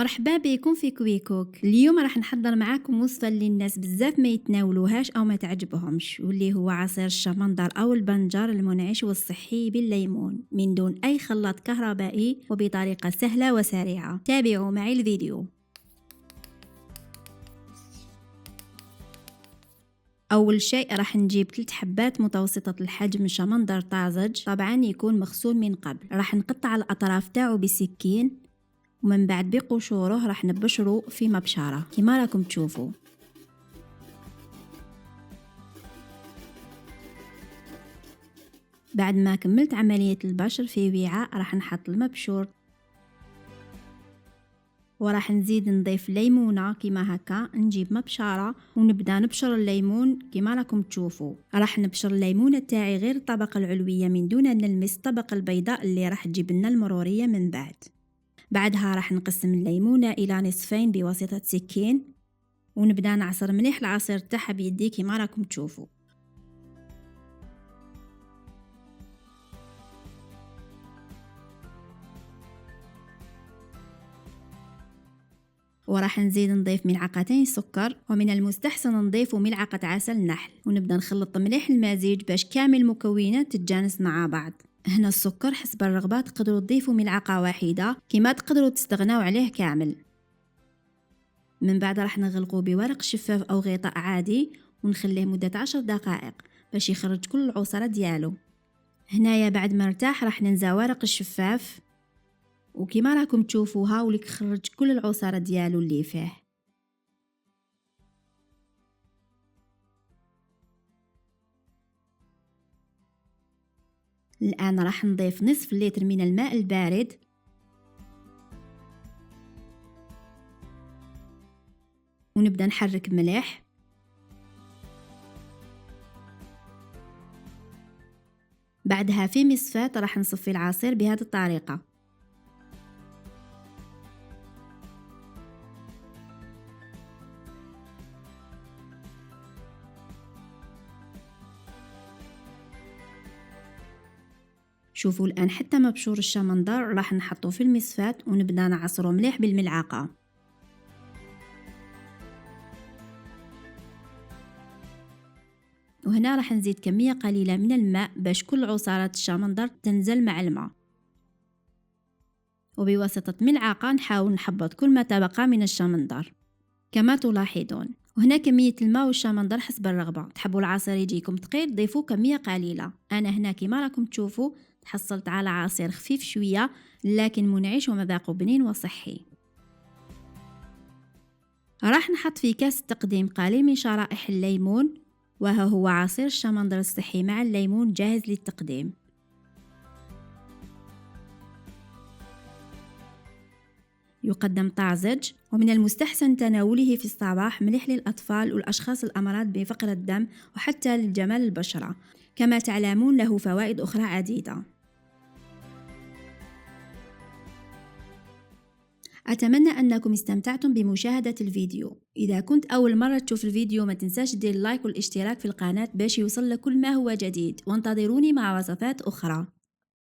مرحبا بكم في كويكوك. اليوم راح نحضر معاكم وصفة اللي الناس بزاف ما يتناولوهاش او ما تعجبهمش، واللي هو عصير الشمندر او البنجر المنعش والصحي بالليمون من دون اي خلاط كهربائي وبطريقة سهلة وسريعة. تابعوا معي الفيديو. اول شيء راح نجيب 3 حبات متوسطة الحجم شمندر طازج، طبعا يكون مغسول من قبل. راح نقطع الاطراف تاعو بسكين، ومن بعد بقشوره راح نبشره في مبشرة كما راكم تشوفوا. بعد ما كملت عملية البشر في وعاء راح نحط المبشور، وراح نزيد نضيف ليمونة كما هكا. نجيب مبشرة ونبدا نبشر الليمون كما راكم تشوفوا. راح نبشر الليمونة تاعي غير الطبقة العلوية من دون ان نلمس الطبقة البيضاء اللي راح تجيب لنا المرورية من بعد. بعدها راح نقسم الليمونة الى نصفين بواسطة سكين، ونبدا نعصر مليح العصير تاعها بيدي كما راكم تشوفوا. وراح نزيد نضيف ملعقتين سكر، ومن المستحسن نضيف ملعقة عسل نحل، ونبدا نخلط مليح المزيج باش كامل المكونات تتجانس مع بعض. هنا السكر حسب الرغبة، تقدروا تضيفوا ملعقة واحدة كما تقدروا تستغناو عليه كامل. من بعد راح نغلقوه بورق شفاف او غطاء عادي ونخليه مدة 10 دقائق باش يخرج كل العصارة ديالو. هنايا بعد ما ارتاح راح ننزع ورق الشفاف، وكما راكم تشوفوها ولك خرج كل العصارة ديالو اللي فيه. الآن راح نضيف نصف لتر من الماء البارد، ونبدأ نحرك مليح. بعدها في مصفاة راح نصفي العصير بهذه الطريقة. شوفوا الآن حتى مبشور الشمندر راح نحطه في المصفاة ونبدأ نعصره مليح بالملعقة. وهنا راح نزيد كمية قليلة من الماء باش كل عصارة الشمندر تنزل مع الماء، وبواسطة ملعقة نحاول نحبط كل ما تبقى من الشمندر كما تلاحظون. وهنا كمية الماء والشمندر حسب الرغبة، تحبوا العصير يجيكم ثقيل ضيفوا كمية قليلة. أنا هنا كما راكم تشوفوا تحصلت على عصير خفيف شوية لكن منعش ومذاقه بنين وصحي. راح نحط في كاس التقديم قليل من شرائح الليمون، وها هو عصير الشمندر الصحي مع الليمون جاهز للتقديم. يقدم طازج، ومن المستحسن تناوله في الصباح، مليح للأطفال والأشخاص الأمراض بفقر الدم وحتى للجمال البشرة. كما تعلمون له فوائد أخرى عديدة. أتمنى أنكم استمتعتم بمشاهدة الفيديو. إذا كنت أول مرة تشوف الفيديو ما تنساش دير لايك والاشتراك في القناة باش يوصل لك كل ما هو جديد، وانتظروني مع وصفات أخرى.